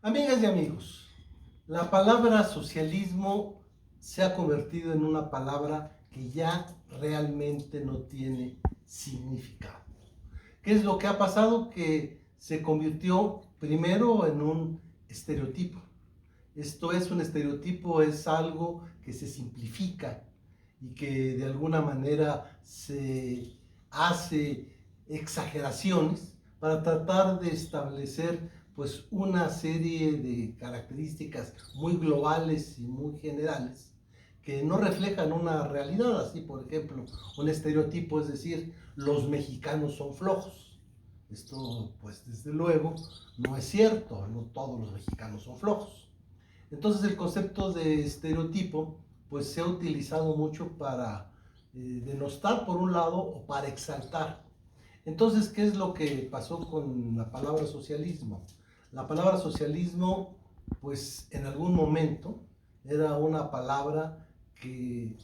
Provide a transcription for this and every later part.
Amigas y amigos, la palabra socialismo se ha convertido en una palabra que ya realmente no tiene significado. ¿Qué es lo que ha pasado? Que se convirtió primero en un estereotipo. Esto es, un estereotipo es algo que se simplifica y que de alguna manera se hace exageraciones para tratar de establecer pues una serie de características muy globales y muy generales que no reflejan una realidad. Así, por ejemplo, un estereotipo es decir, los mexicanos son flojos. Esto pues desde luego no es cierto, no todos los mexicanos son flojos. Entonces el concepto de estereotipo pues se ha utilizado mucho para denostar por un lado o para exaltar. Entonces, ¿qué es lo que pasó con la palabra socialismo? La palabra socialismo pues en algún momento era una palabra que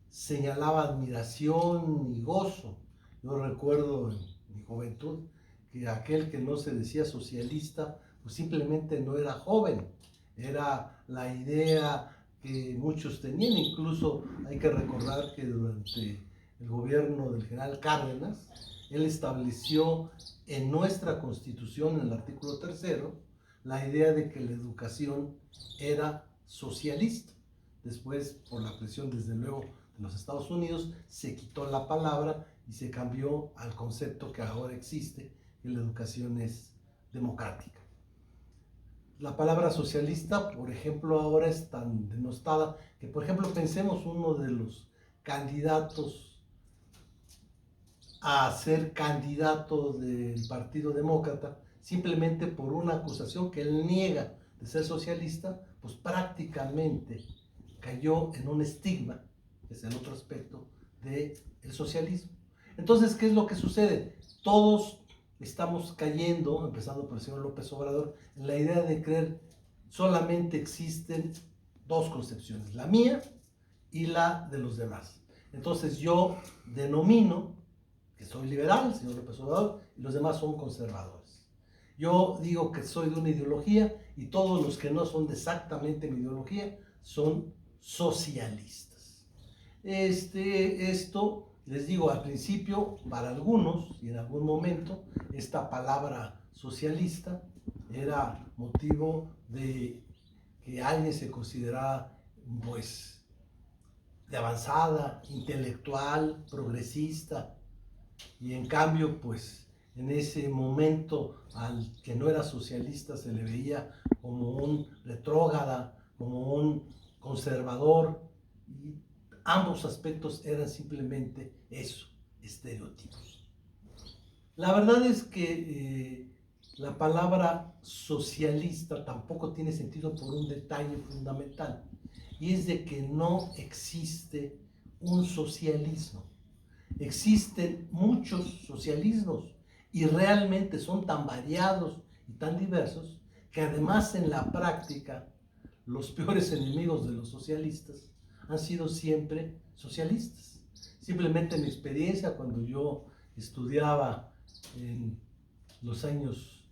señalaba admiración y gozo. Yo recuerdo en mi juventud que aquel que no se decía socialista pues simplemente no era joven. Era la idea que muchos tenían. Incluso hay que recordar que durante el gobierno del general Cárdenas, él estableció en nuestra Constitución, en el artículo 3º, la idea de que la educación era socialista. Después, por la presión desde luego de los Estados Unidos, se quitó la palabra y se cambió al concepto que ahora existe, que la educación es democrática. La palabra socialista, por ejemplo, ahora es tan denostada que, por ejemplo, pensemos uno de los candidatos a ser candidato del Partido Demócrata, simplemente por una acusación que él niega de ser socialista, pues prácticamente cayó en un estigma, que es el otro aspecto del socialismo. Entonces, ¿qué es lo que sucede? Todos estamos cayendo, empezando por el señor López Obrador, en la idea de creer solamente existen dos concepciones, la mía y la de los demás. Entonces yo denomino que soy liberal, señor López Obrador, y los demás son conservadores. Yo digo que soy de una ideología y todos los que no son de exactamente mi ideología son socialistas. Esto, les digo, al principio, para algunos, y en algún momento, esta palabra socialista era motivo de que alguien se considerara, pues, de avanzada, intelectual, progresista, y en cambio, pues, en ese momento al que no era socialista se le veía como un retrógrada, como un conservador, y ambos aspectos eran simplemente eso, estereotipos. La verdad es que la palabra socialista tampoco tiene sentido por un detalle fundamental, y es de que no existe un socialismo. Existen muchos socialismos y realmente son tan variados y tan diversos que además en la práctica los peores enemigos de los socialistas han sido siempre socialistas. Simplemente en mi experiencia, cuando yo estudiaba en los años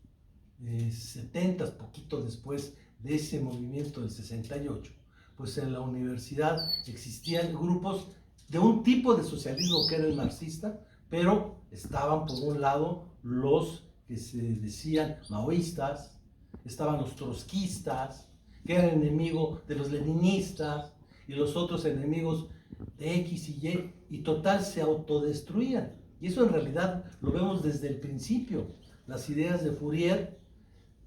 70, poquito después de ese movimiento del 68, pues en la universidad existían grupos de un tipo de socialismo que era el marxista, pero estaban por un lado los que se decían maoístas, estaban los trotskistas, que eran enemigos de los leninistas, y los otros enemigos de X y total se autodestruían. Y eso en realidad lo vemos desde el principio. Las ideas de Fourier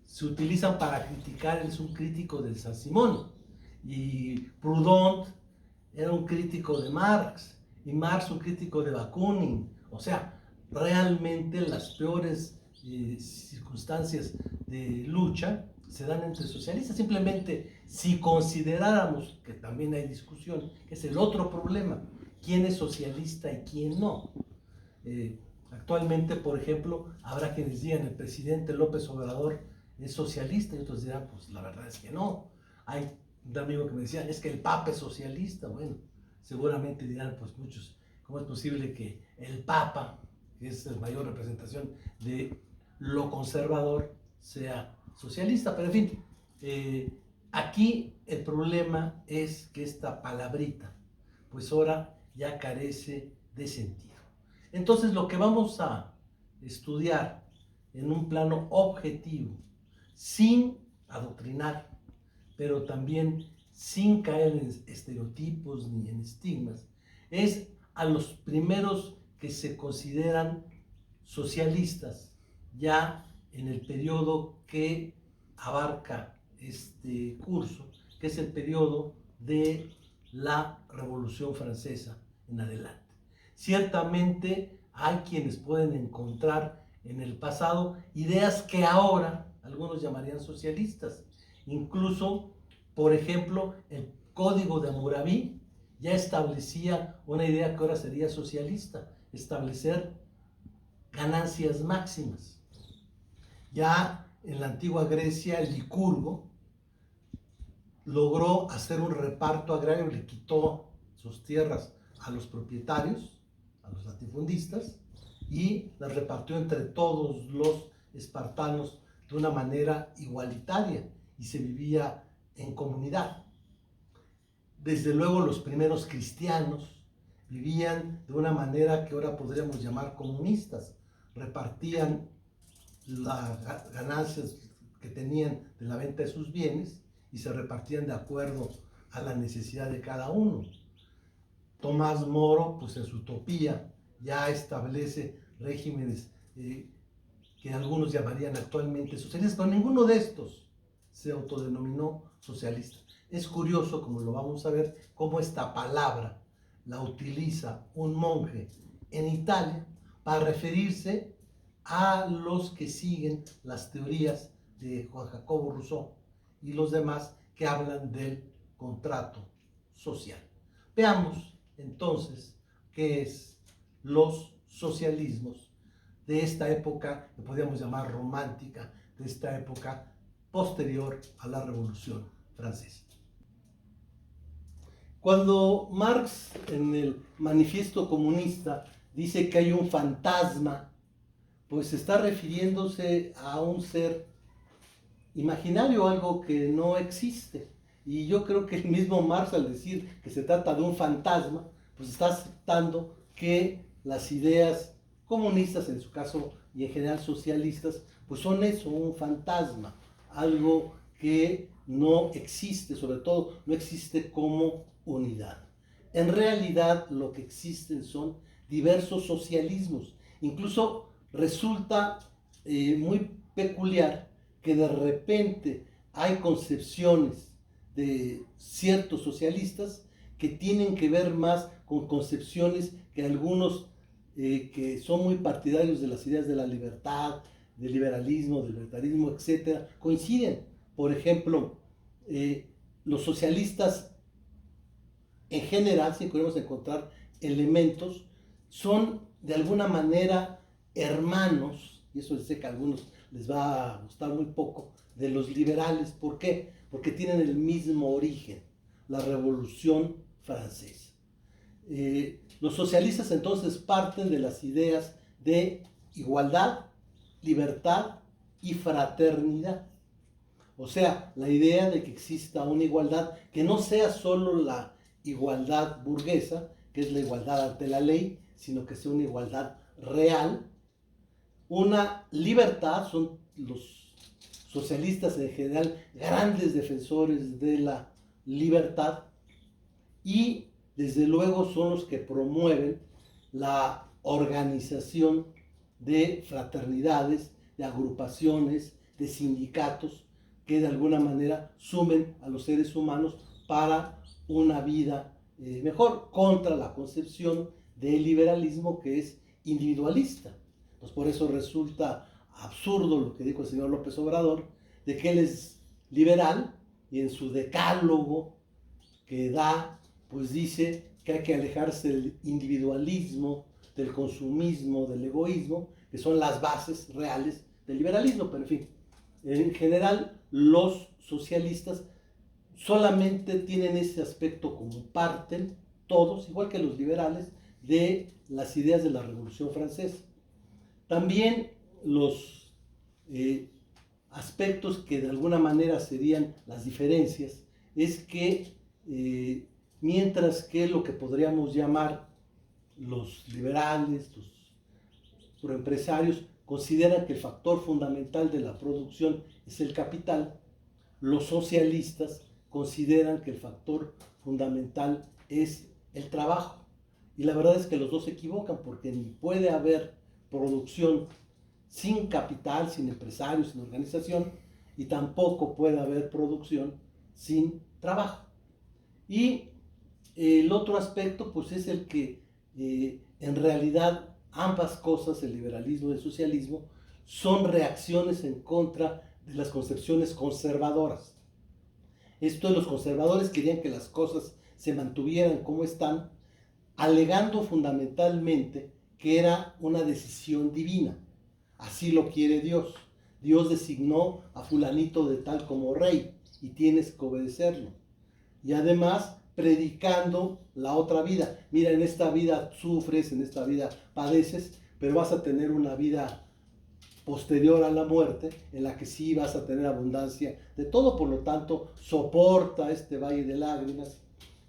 se utilizan para criticar, él es un crítico del Saint-Simon, y Proudhon era un crítico de Marx, y Marx un crítico de Bakunin. O sea, realmente las peores circunstancias de lucha se dan entre socialistas. Simplemente, si consideráramos, que también hay discusión, que es el otro problema, quién es socialista y quién no. Actualmente, por ejemplo, habrá quienes digan el presidente López Obrador es socialista, y otros dirán, pues la verdad es que no. Hay un amigo que me decía, es que el Papa es socialista. Bueno, seguramente dirán, pues muchos, ¿cómo es posible que el Papa, que es la mayor representación de lo conservador, sea socialista? Pero en fin, Aquí el problema es que esta palabrita, pues ahora ya carece de sentido. Entonces lo que vamos a estudiar en un plano objetivo, sin adoctrinar, pero también sin caer en estereotipos ni en estigmas, es a los primeros que se consideran socialistas, ya en el periodo que abarca este curso, que es el periodo de la Revolución Francesa en adelante. Ciertamente hay quienes pueden encontrar en el pasado ideas que ahora algunos llamarían socialistas. Incluso, por ejemplo, el Código de Hammurabi ya establecía una idea que ahora sería socialista, establecer ganancias máximas. Ya en la antigua Grecia, el Licurgo logró hacer un reparto agrario, le quitó sus tierras a los propietarios, a los latifundistas, y las repartió entre todos los espartanos de una manera igualitaria y se vivía en comunidad. Desde luego los primeros cristianos vivían de una manera que ahora podríamos llamar comunistas, repartían las ganancias que tenían de la venta de sus bienes y se repartían de acuerdo a la necesidad de cada uno. Tomás Moro, pues en su Utopía, ya establece regímenes que algunos llamarían actualmente socialistas, pero ninguno de estos se autodenominó socialista. Es curioso, como lo vamos a ver, cómo esta palabra la utiliza un monje en Italia para referirse a los que siguen las teorías de Juan Jacobo Rousseau y los demás que hablan del contrato social. Veamos entonces qué es los socialismos de esta época que podríamos llamar romántica, de esta época posterior a la Revolución Francesa. Cuando Marx en el Manifiesto Comunista dice que hay un fantasma, pues está refiriéndose a un ser imaginario, algo que no existe. Y yo creo que el mismo Marx, al decir que se trata de un fantasma, pues está aceptando que las ideas comunistas, en su caso, y en general socialistas, pues son eso, un fantasma, algo que no existe, sobre todo no existe como unidad. En realidad lo que existen son diversos socialismos. Incluso resulta muy peculiar que de repente hay concepciones de ciertos socialistas que tienen que ver más con concepciones que algunos que son muy partidarios de las ideas de la libertad, del liberalismo, del libertarismo, etc., coinciden. Por ejemplo, los socialistas en general, si podemos encontrar elementos, son de alguna manera hermanos, y eso sé que a algunos les va a gustar muy poco, de los liberales. ¿Por qué? Porque tienen el mismo origen, la Revolución Francesa. Los socialistas entonces parten de las ideas de igualdad, libertad y fraternidad. O sea, la idea de que exista una igualdad que no sea solo la igualdad burguesa, que es la igualdad ante la ley, sino que sea una igualdad real. Una libertad, son los socialistas en general grandes defensores de la libertad, y desde luego son los que promueven la organización de fraternidades, de agrupaciones, de sindicatos que de alguna manera sumen a los seres humanos para una vida mejor, contra la concepción del liberalismo que es individualista. Entonces, por eso resulta absurdo lo que dijo el señor López Obrador, de que él es liberal y en su decálogo que da, pues dice que hay que alejarse del individualismo, del consumismo, del egoísmo, que son las bases reales del liberalismo. Pero en fin, en general los socialistas solamente tienen ese aspecto, comparten todos, igual que los liberales, de las ideas de la Revolución Francesa. También los aspectos que de alguna manera serían las diferencias es que mientras que lo que podríamos llamar los liberales, los proempresarios, consideran que el factor fundamental de la producción es el capital, los socialistas consideran que el factor fundamental es el trabajo. Y la verdad es que los dos se equivocan, porque ni puede haber producción sin capital, sin empresarios, sin organización, y tampoco puede haber producción sin trabajo. Y el otro aspecto pues es el que en realidad ambas cosas, el liberalismo y el socialismo, son reacciones en contra de las concepciones conservadoras. Esto, los conservadores querían que las cosas se mantuvieran como están, alegando fundamentalmente que era una decisión divina. Así lo quiere Dios. Dios designó a fulanito de tal como rey y tienes que obedecerlo. Y además predicando la otra vida. Mira, en esta vida sufres, en esta vida padeces, pero vas a tener una vida posterior a la muerte, en la que sí vas a tener abundancia de todo, por lo tanto, soporta este valle de lágrimas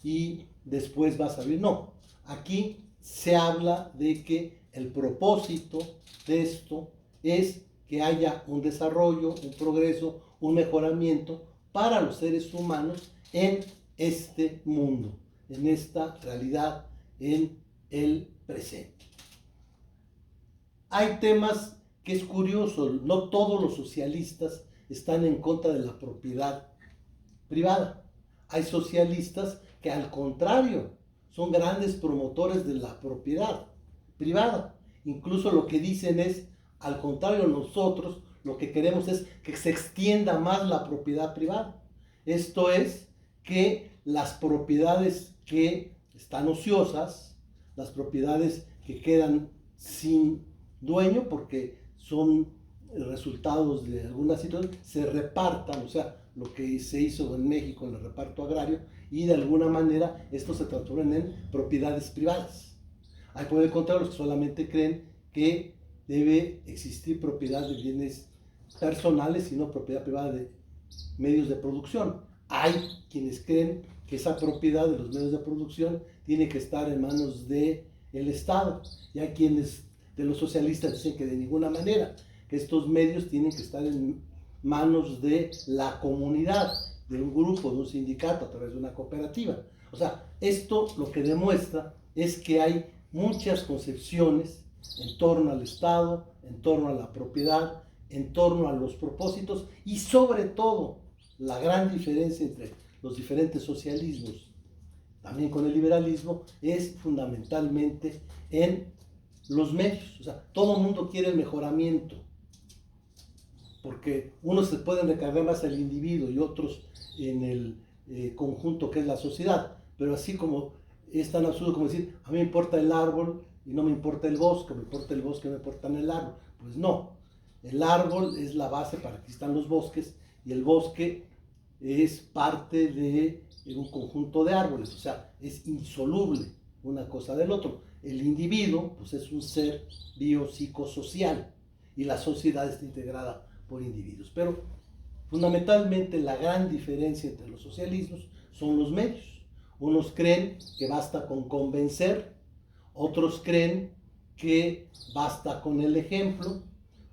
y después vas a vivir. No, aquí se habla de que el propósito de esto es que haya un desarrollo, un progreso, un mejoramiento para los seres humanos en este mundo, en esta realidad, en el presente. Hay temas que es curioso, no todos los socialistas están en contra de la propiedad privada. Hay socialistas que al contrario son grandes promotores de la propiedad privada. Incluso lo que dicen es, al contrario, nosotros lo que queremos es que se extienda más la propiedad privada. Esto es, que las propiedades que están ociosas, las propiedades que quedan sin dueño porque son resultados de alguna situación, se repartan, o sea, lo que se hizo en México en el reparto agrario, y de alguna manera esto se transforma en propiedades privadas. Hay por el contrario los que solamente creen que debe existir propiedad de bienes personales y no propiedad privada de medios de producción. Hay quienes creen que esa propiedad de los medios de producción tiene que estar en manos del Estado, y hay quienes de los socialistas dicen que de ninguna manera, que estos medios tienen que estar en manos de la comunidad, de un grupo, de un sindicato, a través de una cooperativa. O sea, esto lo que demuestra es que hay muchas concepciones en torno al Estado, en torno a la propiedad, en torno a los propósitos, y sobre todo la gran diferencia entre los diferentes socialismos, también con el liberalismo, es fundamentalmente en los medios. O sea, todo el mundo quiere el mejoramiento, porque unos se pueden recargar más al individuo y otros en el conjunto que es la sociedad. Pero así como es tan absurdo como decir, a mí me importa el árbol y no me importa el bosque, me importa el bosque y no me importa el árbol. Pues no, el árbol es la base para que existan los bosques, y el bosque es parte de un conjunto de árboles, o sea, es insoluble una cosa del otro. El individuo pues es un ser biopsicosocial, y la sociedad está integrada por individuos. Pero fundamentalmente la gran diferencia entre los socialismos son los medios. Unos creen que basta con convencer, otros creen que basta con el ejemplo,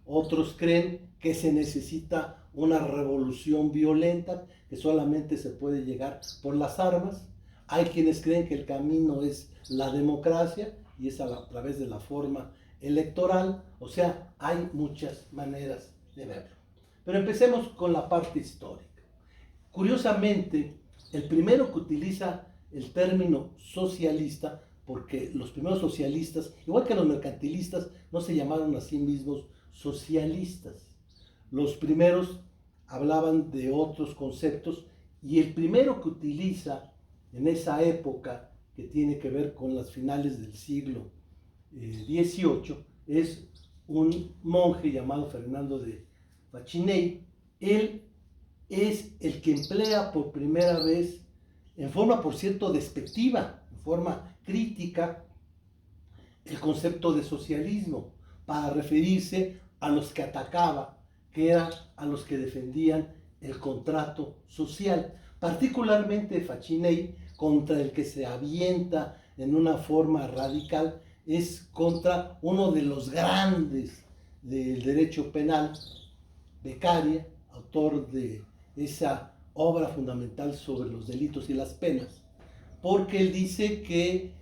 otros creen que se necesita una revolución violenta, que solamente se puede llegar por las armas. Hay quienes creen que el camino es la democracia y es a través de la forma electoral. O sea, hay muchas maneras de verlo. Pero empecemos con la parte histórica. Curiosamente, el primero que utiliza el término socialista, porque los primeros socialistas, igual que los mercantilistas, no se llamaron a sí mismos socialistas. Los primeros hablaban de otros conceptos, y el primero que utiliza en esa época, que tiene que ver con las finales del siglo XVIII, es un monje llamado Fernando de Farinelli. Él es el que emplea por primera vez, en forma por cierto despectiva, en forma crítica, el concepto de socialismo para referirse a los que atacaba que eran a los que defendían el contrato social, particularmente Facinelli, contra el que se avienta en una forma radical, es contra uno de los grandes del derecho penal, Beccaria, autor de esa obra fundamental sobre los delitos y las penas, porque él dice que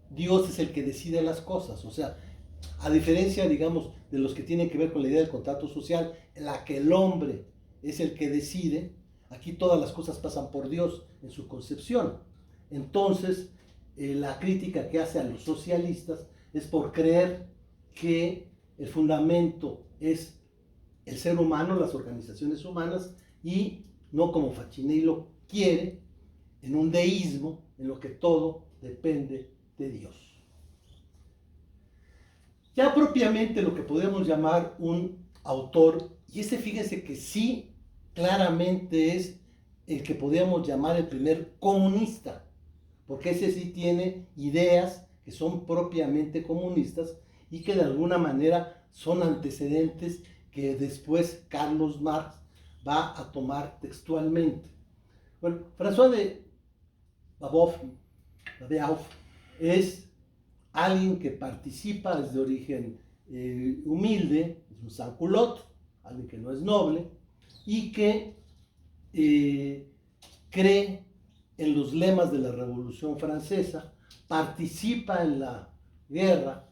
Dios es el que decide las cosas, o sea, a diferencia, digamos, de los que tienen que ver con la idea del contrato social, en la que el hombre es el que decide, aquí todas las cosas pasan por Dios en su concepción. Entonces, la crítica que hace a los socialistas es por creer que el fundamento es el ser humano, las organizaciones humanas, y no como Facinelli lo quiere, en un deísmo en lo que todo depende de Dios. Ya propiamente lo que podemos llamar un autor, y fíjense que sí claramente es el que podríamos llamar el primer comunista, porque ese sí tiene ideas que son propiamente comunistas y que de alguna manera son antecedentes que después Carlos Marx va a tomar textualmente. Bueno, François de Babeuf es alguien que participa, es de origen humilde, es un sans-culotte, alguien que no es noble, y que cree en los lemas de la Revolución Francesa, participa en la guerra,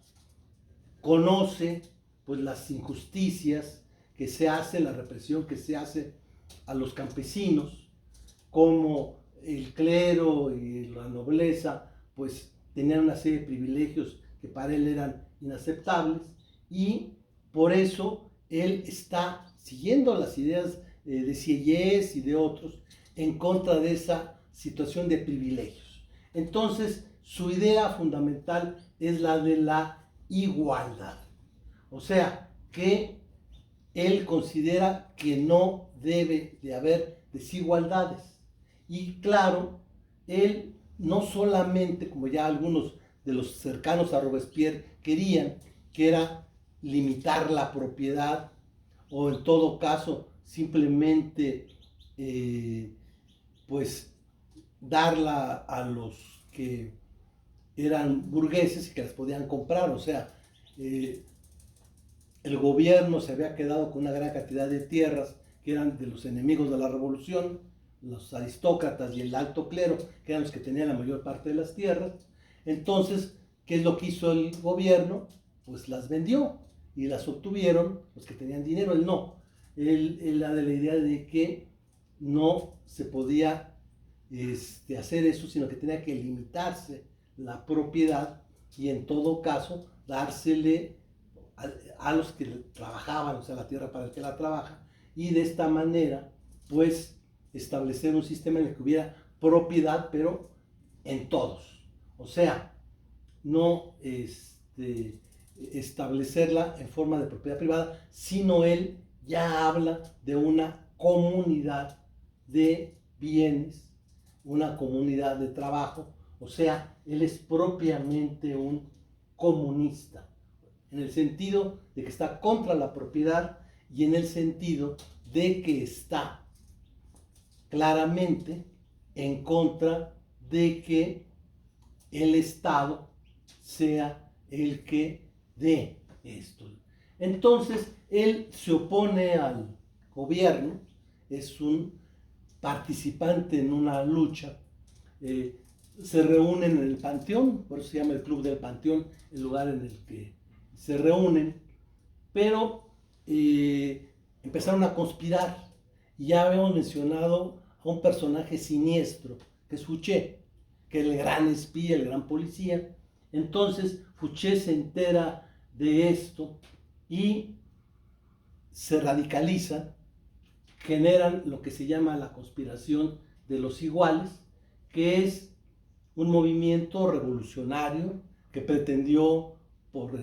conoce pues las injusticias que se hace, la represión que se hace a los campesinos, como el clero y la nobleza pues tenían una serie de privilegios que para él eran inaceptables, y por eso él está siguiendo las ideas de Sieyès y de otros en contra de esa situación de privilegios. Entonces, su idea fundamental es la de la igualdad. O sea, que él considera que no debe de haber desigualdades. Y claro, él no solamente, como ya algunos de los cercanos a Robespierre querían, que era limitar la propiedad, o en todo caso simplemente pues darla a los que eran burgueses y que las podían comprar. O sea, el gobierno se había quedado con una gran cantidad de tierras que eran de los enemigos de la revolución, los aristócratas y el alto clero, que eran los que tenían la mayor parte de las tierras. Entonces, ¿qué es lo que hizo el gobierno? Pues las vendió y las obtuvieron los que tenían dinero. Él no. Él era de la idea de que no se podía hacer eso, sino que tenía que limitarse la propiedad y en todo caso dársele a los que trabajaban, o sea, la tierra para el que la trabaja, y de esta manera pues establecer un sistema en el que hubiera propiedad, pero en todos. O sea, no establecerla en forma de propiedad privada, sino él ya habla de una comunidad de bienes, una comunidad de trabajo. O sea, él es propiamente un comunista, en el sentido de que está contra la propiedad y en el sentido de que está claramente en contra de que el Estado sea el que dé esto. Entonces, él se opone al gobierno, es un participante en una lucha, se reúnen en el Panteón, por eso se llama el Club del Panteón, el lugar en el que se reúnen, pero empezaron a conspirar, y ya habíamos mencionado a un personaje siniestro, que es Fouché, que es el gran espía, el gran policía. Entonces Fouché se entera de esto y se radicaliza, generan lo que se llama la conspiración de los iguales, que es un movimiento revolucionario que pretendió por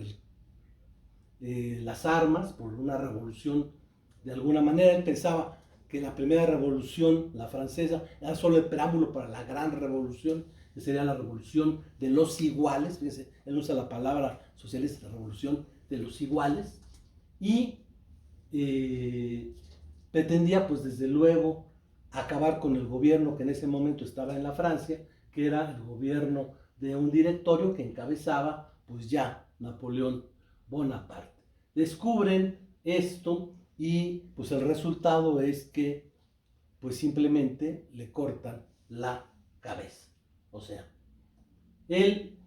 las armas, por una revolución. De alguna manera él pensaba que la primera revolución, la francesa, era solo el preámbulo para la gran revolución, que sería la revolución de los iguales. Fíjense, él usa la palabra socialista, la revolución de los iguales, y pretendía pues desde luego acabar con el gobierno que en ese momento estaba en la Francia, que era el gobierno de un directorio que encabezaba pues ya Napoleón Bonaparte. Descubren esto y pues el resultado es que pues simplemente le cortan la cabeza. O sea, él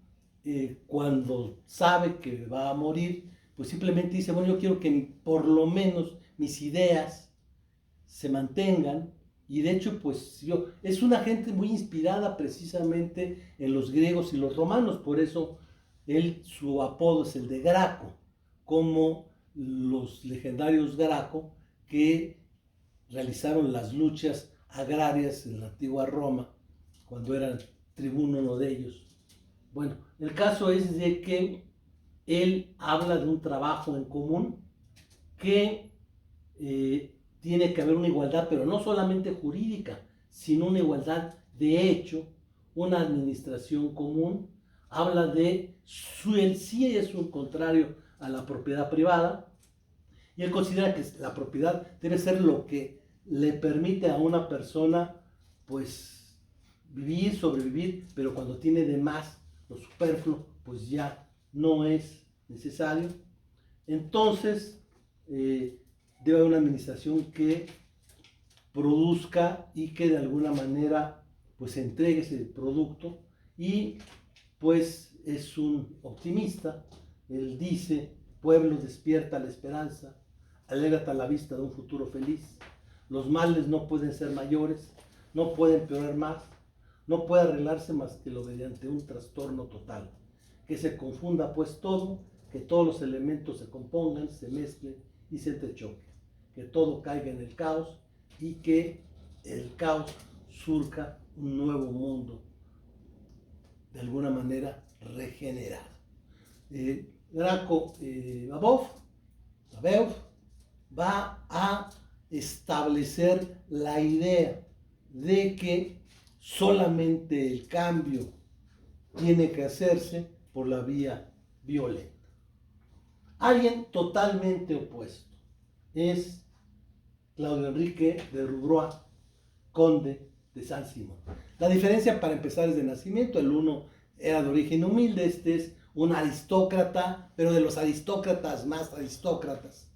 cuando sabe que va a morir, pues simplemente dice, bueno, yo quiero que por lo menos mis ideas se mantengan. Y de hecho, pues es una gente muy inspirada precisamente en los griegos y los romanos, por eso su apodo es el de Graco, como los legendarios Graco que realizaron las luchas agrarias en la antigua Roma, cuando era tribuno uno de ellos. Bueno, el caso es de que él habla de un trabajo en común que tiene que haber una igualdad, pero no solamente jurídica, sino una igualdad de hecho, una administración común. Habla de él sí es un contrario a la propiedad privada, y él considera que la propiedad debe ser lo que le permite a una persona pues vivir, sobrevivir, pero cuando tiene de más, lo superfluo, pues ya no es necesario. Entonces, debe haber una administración que produzca y que de alguna manera pues entregue ese producto, y pues es un optimista. Él dice: pueblo, despierta la esperanza, alégrate a la vista de un futuro feliz. Los males no pueden ser mayores, no pueden empeorar más, no puede arreglarse más que lo mediante un trastorno total. Que se confunda pues todo, que todos los elementos se compongan, se mezclen y se entrechoquen. Que todo caiga en el caos y que el caos surja un nuevo mundo, de alguna manera regenerado. Graco Babeuf va a establecer la idea de que solamente el cambio tiene que hacerse por la vía violenta. Alguien totalmente opuesto es Claudio Enrique de Rouvroy, conde de Saint-Simon. La diferencia, para empezar, es de nacimiento. El uno era de origen humilde, este es un aristócrata, pero de los aristócratas más aristócratas.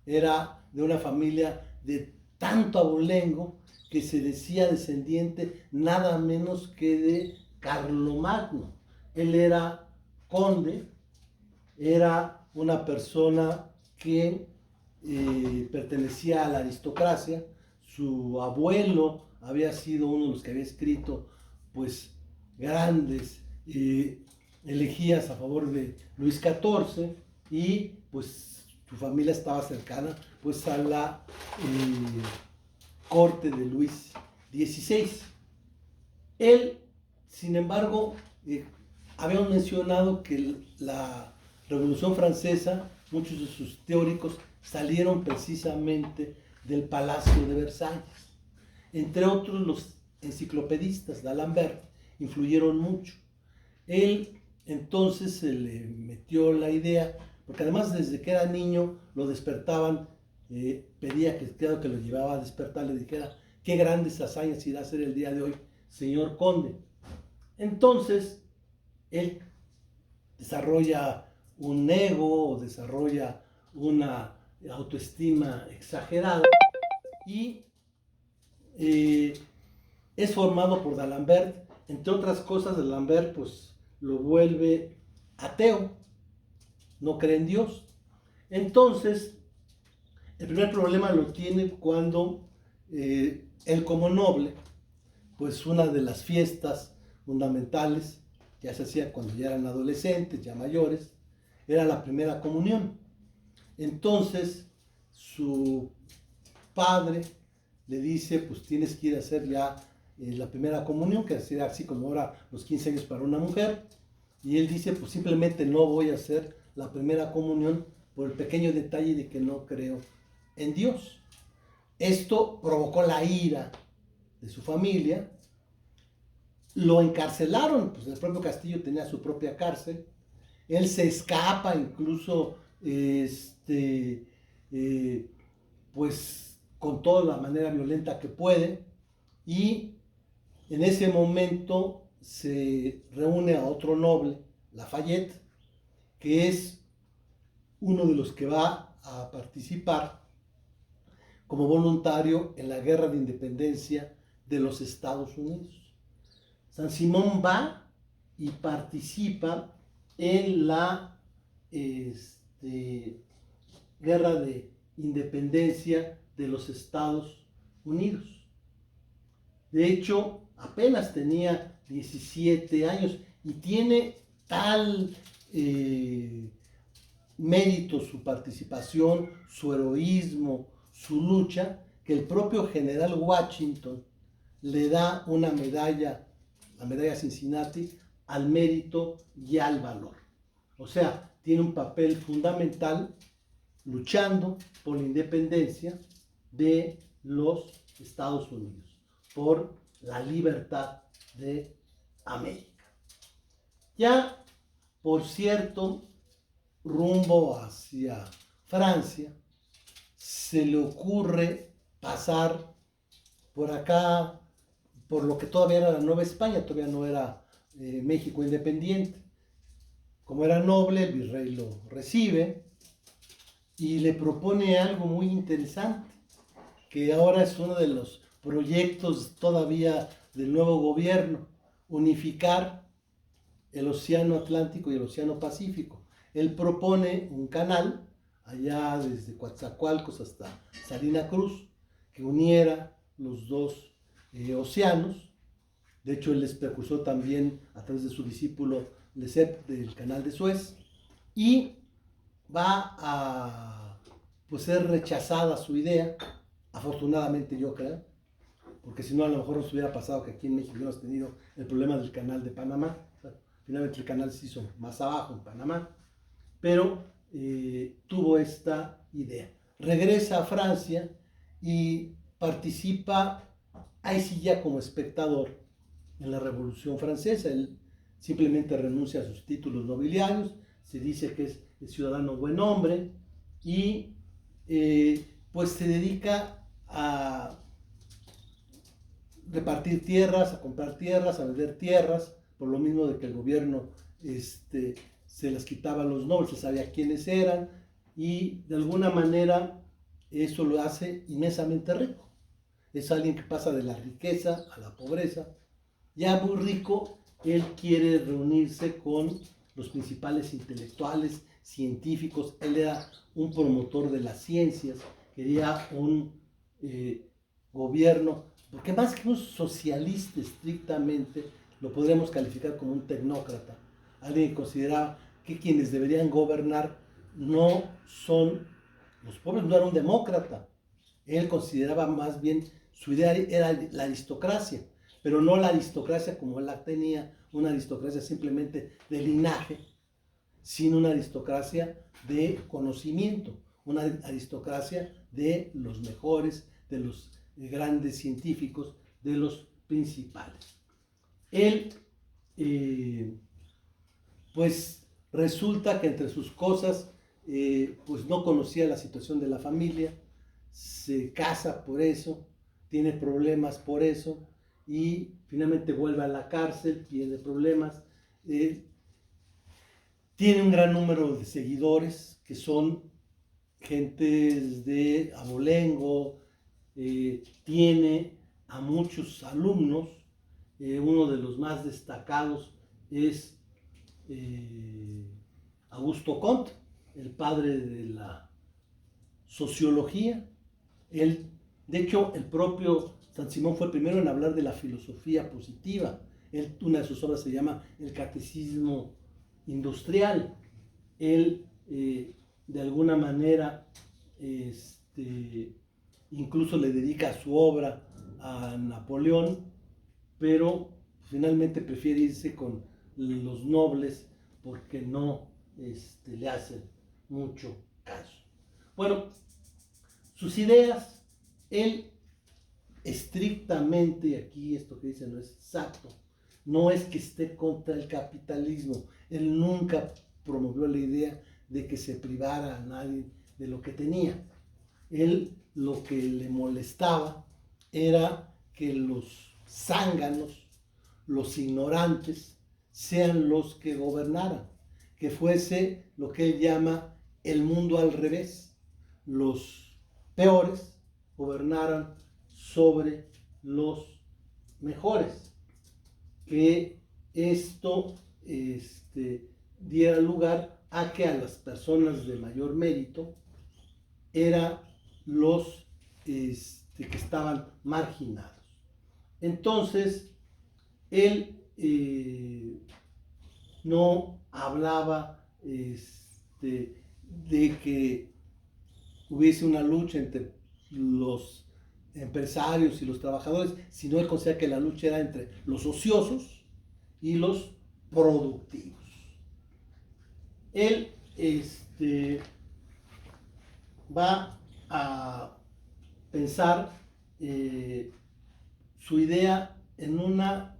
Era de una familia de tanto abolengo que se decía descendiente nada menos que de Carlomagno. Él era conde, era una persona que pertenecía a la aristocracia. Su abuelo había sido uno de los que había escrito pues grandes elegías a favor de Luis XIV, y pues su familia estaba cercana pues a la corte de Luis XVI. Él, sin embargo, habíamos mencionado que la Revolución Francesa, muchos de sus teóricos salieron precisamente del Palacio de Versalles. Entre otros, los enciclopedistas d'Alembert influyeron mucho. Él entonces se le metió la idea, porque además desde que era niño lo despertaban, pedía que claro que lo llevaba a despertar, le dijera: qué grandes hazañas irá a hacer el día de hoy, señor conde. Entonces él desarrolla un ego, desarrolla una autoestima exagerada, y es formado por d'Alembert. Entre otras cosas, d'Alembert pues lo vuelve ateo, no cree en Dios. Entonces, el primer problema lo tiene cuando él, como noble, pues una de las fiestas fundamentales, ya se hacía cuando ya eran adolescentes, ya mayores, era la primera comunión. Entonces su padre le dice: pues tienes que ir a hacer ya la primera comunión, que sería así como ahora los 15 años para una mujer. Y él dice: pues simplemente no voy a hacer la primera comunión por el pequeño detalle de que no creo en Dios. Esto provocó la ira de su familia. Lo encarcelaron, pues el propio Castillo tenía su propia cárcel. Él se escapa, incluso pues con toda la manera violenta que puede, y en ese momento se reúne a otro noble, Lafayette, que es uno de los que va a participar como voluntario en la Guerra de Independencia de los Estados Unidos. Saint-Simon va y participa en la Guerra de Independencia de los Estados Unidos. De hecho, apenas tenía 17 años y tiene tal mérito su participación, su heroísmo, su lucha, que el propio general Washington le da una medalla, la medalla Cincinnati, al mérito y al valor. O sea, tiene un papel fundamental luchando por la independencia de los Estados Unidos, por la libertad de América. Ya, por cierto, rumbo hacia Francia, se le ocurre pasar por acá, por lo que todavía era la Nueva España, todavía no era México independiente. Como era noble, el virrey lo recibe y le propone algo muy interesante, que ahora es uno de los proyectos todavía del nuevo gobierno: unificar el Océano Atlántico y el Océano Pacífico. Él propone un canal allá desde Coatzacoalcos hasta Salina Cruz que uniera los dos océanos. De hecho, él les precursó también, a través de su discípulo Lesseps, del canal de Suez, y va a pues, ser rechazada su idea, afortunadamente yo creo, porque si no a lo mejor nos hubiera pasado que aquí en México hubiéramos tenido el problema del canal de Panamá. O sea, finalmente el canal se hizo más abajo en Panamá, pero tuvo esta idea. Regresa a Francia y participa, ahí sí ya como espectador, en la Revolución Francesa. Él simplemente renuncia a sus títulos nobiliarios, se dice que es ciudadano buen hombre y pues se dedica a repartir tierras, a comprar tierras, a vender tierras, por lo mismo de que el gobierno se las quitaba a los nobles, se sabía quiénes eran, y de alguna manera eso lo hace inmensamente rico. Es alguien que pasa de la riqueza a la pobreza. Ya muy rico, él quiere reunirse con los principales intelectuales, científicos. Él era un promotor de las ciencias, quería un gobierno, porque más que un socialista estrictamente, lo podríamos calificar como un tecnócrata, alguien que consideraba que quienes deberían gobernar no son los pobres. No era un demócrata, él consideraba más bien, su idea era la aristocracia, pero no la aristocracia como él la tenía, una aristocracia simplemente de linaje, sino una aristocracia de conocimiento, una aristocracia de los mejores, de los grandes científicos, de los principales. Él, pues resulta que entre sus cosas, pues no conocía la situación de la familia, se casa por eso, tiene problemas por eso, y finalmente vuelve a la cárcel, tiene problemas. Tiene un gran número de seguidores que son gentes de abolengo, tiene a muchos alumnos. Uno de los más destacados es Augusto Comte, el padre de la sociología. Él, de hecho, el propio Saint-Simon fue el primero en hablar de la filosofía positiva. Una de sus obras se llama El Catecismo Industrial. Él, de alguna manera, incluso le dedica su obra a Napoleón, pero finalmente prefiere irse con los nobles porque no le hacen mucho caso. Bueno, sus ideas, él estrictamente, aquí esto que dice no es exacto, no es que esté contra el capitalismo. Él nunca promovió la idea de que se privara a nadie de lo que tenía. Él lo que le molestaba era que los zánganos, los ignorantes, sean los que gobernaran, que fuese lo que él llama el mundo al revés. Los peores gobernaran sobre los mejores, que esto diera lugar a que a las personas de mayor mérito eran los que estaban marginados. Entonces, él no hablaba de que hubiese una lucha entre los empresarios y los trabajadores, sino él considera que la lucha era entre los ociosos y los productivos. Él va a pensar su idea en una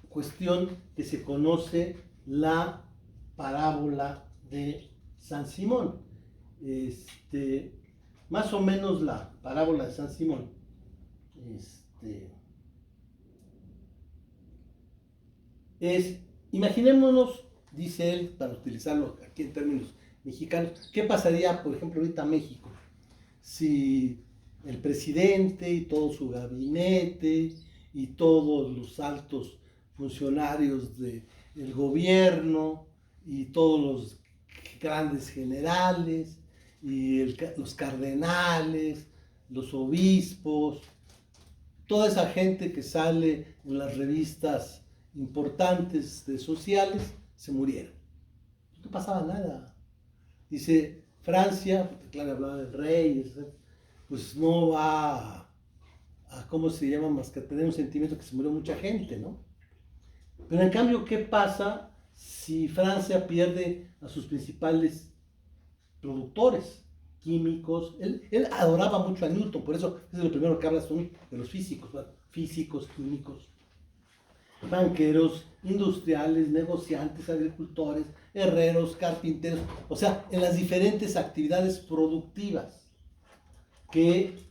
cuestión que se conoce la parábola de San Simón. Más o menos la parábola de San Simón imaginémonos, dice él, para utilizarlo aquí en términos mexicanos, ¿qué pasaría, por ejemplo, ahorita en México? Si el presidente y todo su gabinete y todos los altos funcionarios del gobierno y todos los grandes generales y los cardenales, los obispos, toda esa gente que sale en las revistas importantes sociales, se murieron. No pasaba nada. Dice, Francia, porque claro, hablaba del rey, pues no va a ¿cómo se llama? Más que tener un sentimiento que se murió mucha gente, ¿no? Pero en cambio, ¿qué pasa si Francia pierde a sus principales productores químicos? Él adoraba mucho a Newton, por eso es lo primero que habla son de los físicos, ¿verdad? Físicos, químicos, banqueros, industriales, negociantes, agricultores, herreros, carpinteros, o sea, en las diferentes actividades productivas que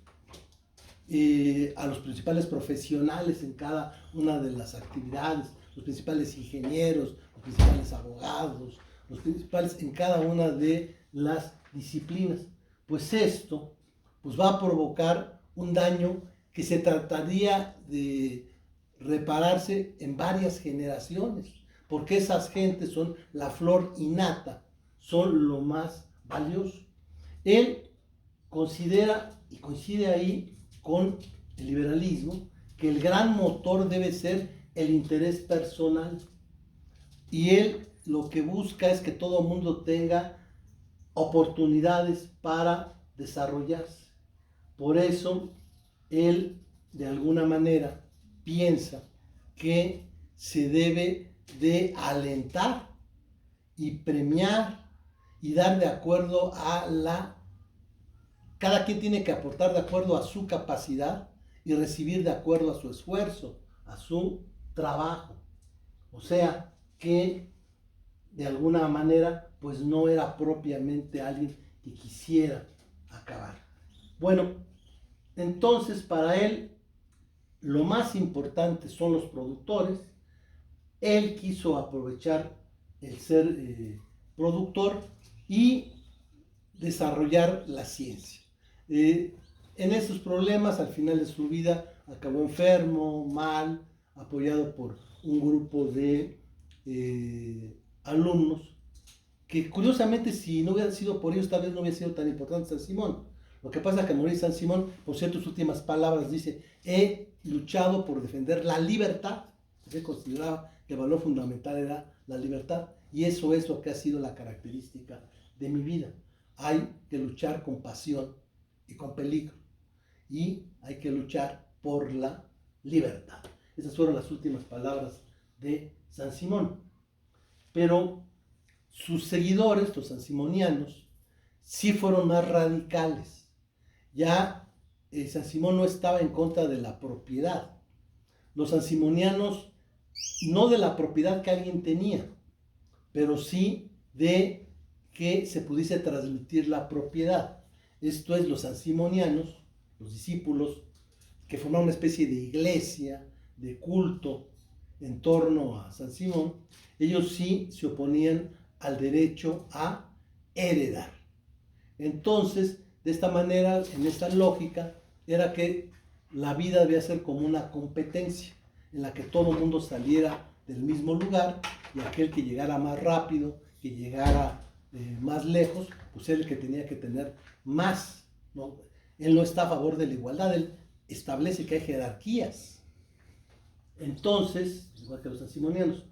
a los principales profesionales en cada una de las actividades, los principales ingenieros, los principales abogados, los principales en cada una de las disciplinas. Pues esto pues va a provocar un daño que se trataría de repararse en varias generaciones, porque esas gentes son la flor innata, son lo más valioso. Él considera, y coincide ahí con el liberalismo, que el gran motor debe ser el interés personal, y él lo que busca es que todo el mundo tenga oportunidades para desarrollarse. Por eso él de alguna manera piensa que se debe de alentar y premiar y dar de acuerdo a cada quien tiene que aportar de acuerdo a su capacidad y recibir de acuerdo a su esfuerzo, a su trabajo. O sea que de alguna manera pues no era propiamente alguien que quisiera acabar. Bueno, entonces para él lo más importante son los productores. Él quiso aprovechar el ser productor y desarrollar la ciencia. En esos problemas, al final de su vida, acabó enfermo, mal, apoyado por un grupo de alumnos, que curiosamente, si no hubiera sido por ellos, tal vez no hubiera sido tan importante San Simón. Lo que pasa es que al morir San Simón, por cierto, sus últimas palabras dice: he luchado por defender la libertad. Se consideraba que el valor fundamental era la libertad, y eso es lo que ha sido la característica de mi vida. Hay que luchar con pasión y con peligro, y hay que luchar por la libertad. Esas fueron las últimas palabras de San Simón. Pero sus seguidores, los sansimonianos, sí fueron más radicales. Ya San Simón no estaba en contra de la propiedad. Los sansimonianos, no de la propiedad que alguien tenía, pero sí de que se pudiese transmitir la propiedad. Esto es, los sansimonianos los discípulos, que formaron una especie de iglesia, de culto en torno a San Simón, ellos sí se oponían al derecho a heredar. Entonces, de esta manera, en esta lógica, era que la vida debía ser como una competencia, en la que todo el mundo saliera del mismo lugar y aquel que llegara más rápido, que llegara más lejos, pues era el que tenía que tener más, ¿no? Él no está a favor de la igualdad, él establece que hay jerarquías. Entonces, igual que los sansimonianos,